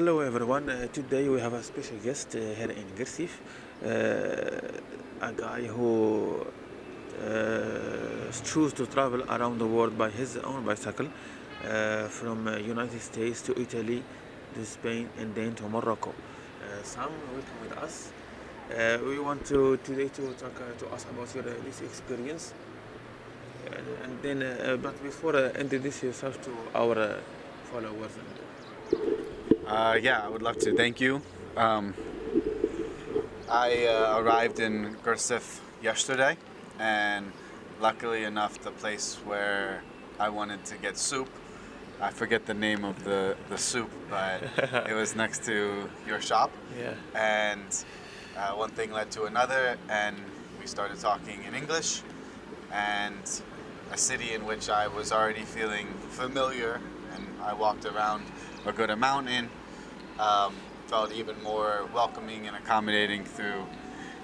Hello everyone. Today we have a special guest here in Björksif, a guy who chose to travel around the world by his own bicycle, from United States to Italy, to Spain, and then to Morocco. Sam, welcome with us. We want to today to talk to us about your this experience, and then but before introduce yourself to our followers. Yeah, I would love to. Thank you. I arrived in Björksif yesterday, and luckily enough, the place where I wanted to get soup, I forget the name of the soup, but it was next to your shop. Yeah. And one thing led to another, and we started talking in English, and a city in which I was already feeling familiar, and I walked around a good amount in, felt even more welcoming and accommodating through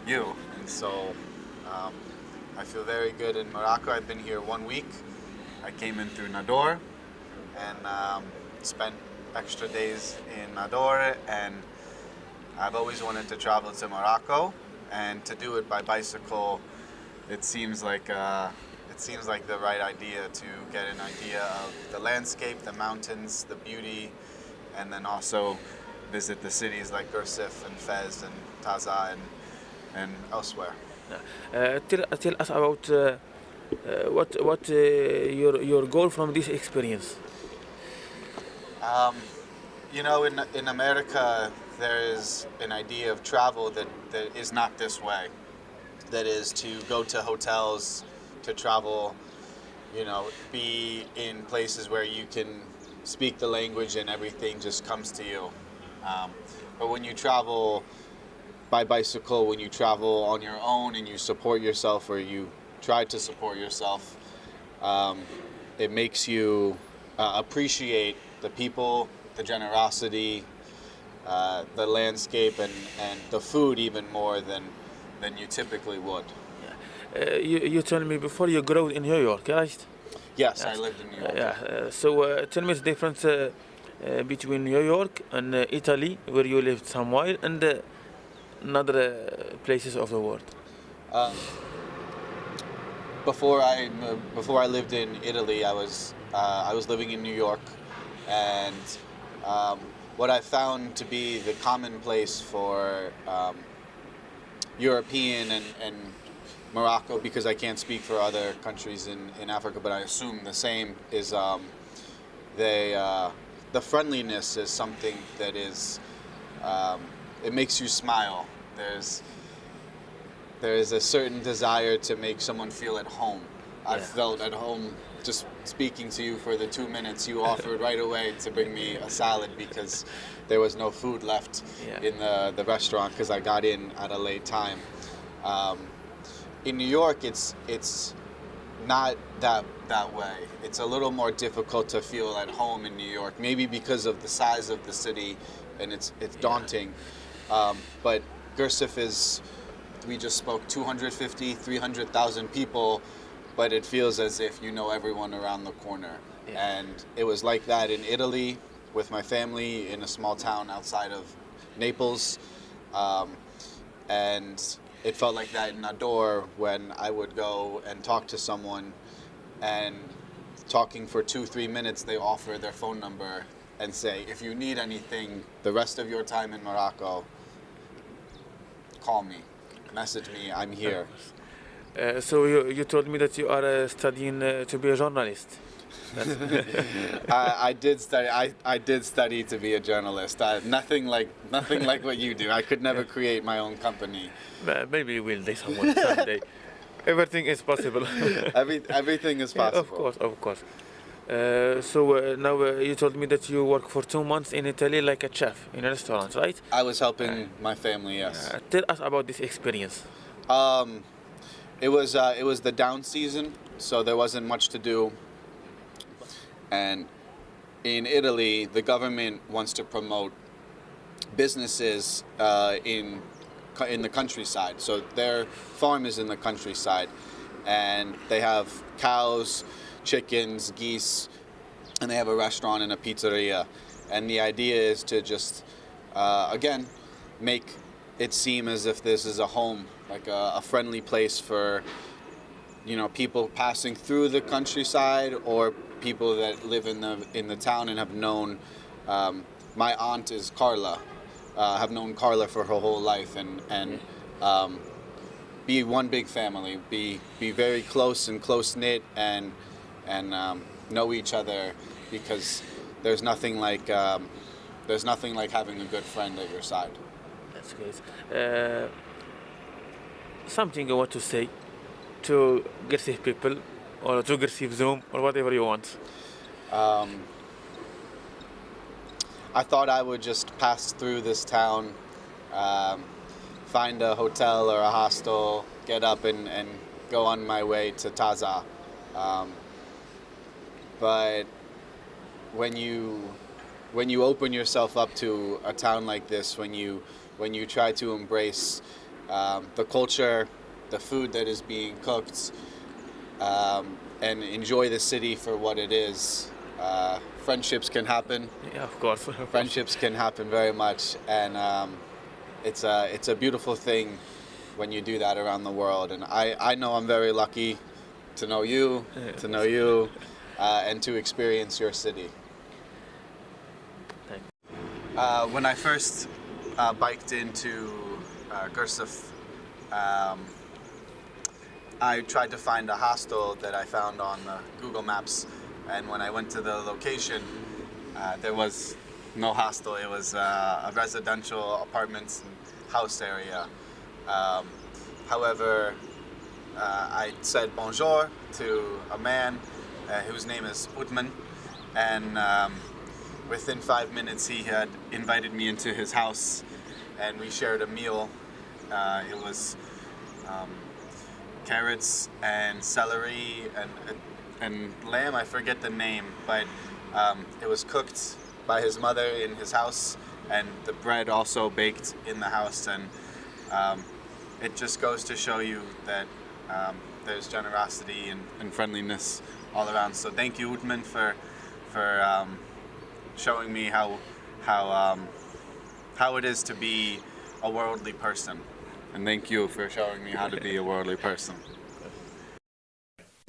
you. And so I feel very good in Morocco. I've been here 1 week. I came in through Nador and spent extra days in Nador, and I've always wanted to travel to Morocco, and to do it by bicycle, it seems like the right idea to get an idea of the landscape, the mountains, the beauty, and then also visit the cities like Björksif and Fez and Taza and elsewhere. Tell us about what your goal from this experience. In America, there is an idea of travel that is not this way. That is to go to hotels, to travel, be in places where you can speak the language and everything just comes to you. But when you travel by bicycle, when you travel on your own and you support yourself, or you try to support yourself, it makes you appreciate the people, the generosity, the landscape, and the food even more than you typically would. You told me before you grew in New York, right? Yes, I lived in New York. So tell me the difference between New York and Italy, where you lived Samuel, and other places of the world. Before I lived in Italy, I was living in New York, and what I found to be the commonplace for European and Morocco, because I can't speak for other countries in Africa, but I assume the same, is the friendliness is something that is, it makes you smile. There is a certain desire to make someone feel at home. Yeah. I felt at home just speaking to you for the 2 minutes. You offered right away to bring me a salad because there was no food left in the restaurant because I got in at a late time. In New York, it's not that way. It's a little more difficult to feel at home in New York, maybe because of the size of the city, and it's daunting. But Björksif is, we just spoke 250, 300,000 people, but it feels as if you know everyone around the corner. Yeah. And it was like that in Italy with my family in a small town outside of Naples. And it felt like that in Nador when I would go and talk to someone, and talking for 2-3 minutes, they offer their phone number and say, if you need anything the rest of your time in Morocco, call me, message me, I'm here. So you told me that you are studying to be a journalist. I did study to be a journalist. Nothing like what you do. I could never create my own company. Maybe we'll do someday. Everything is possible. Everything is possible. Of course. So now you told me that you work for 2 months in Italy like a chef in a restaurant, right? I was helping my family, yes. Tell us about this experience. It was the down season, so there wasn't much to do. And in Italy, the government wants to promote businesses in the countryside. So their farm is in the countryside, and they have cows, chickens, geese, and they have a restaurant and a pizzeria. And the idea is to just, again, make it seem as if this is a home, like a friendly place for, people passing through the countryside or people that live in the town and have known. My aunt is Carla. Have known Carla for her whole life, and be one big family. Be very close and close knit, and know each other, because there's nothing like having a good friend at your side. That's great. Something you want to say to Bjugrsif people, or to Bjugrsif Zoom, or whatever you want. I thought I would just pass through this town, find a hotel or a hostel, get up and go on my way to Taza. But when you open yourself up to a town like this, when you try to embrace the culture, the food that is being cooked, and enjoy the city for what it is, friendships can happen. Yeah, of course. Friendships can happen very much, and it's a beautiful thing when you do that around the world. And I know I'm very lucky to know you, and to experience your city. When I first biked into Bjugrsif, I tried to find a hostel that I found on Google Maps, and when I went to the location, there was no hostel. It was a residential apartments and house area. However, I said bonjour to a man whose name is Utman, and within 5 minutes he had invited me into his house, and we shared a meal. It was carrots and celery and lamb. I forget the name, but it was cooked by his mother in his house, and the bread also baked in the house. And it just goes to show you that there's generosity and friendliness all around. So thank you, Utman, for showing me how it is to be a worldly person. And thank you for showing me how to be a worldly person.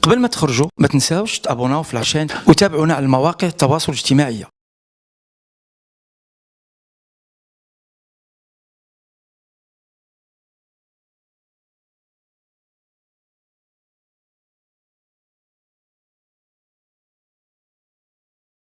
قبل ما تخرجوا ما تنساوش تابوناو في العشان وتابعونا على المواقع التواصل الاجتماعي.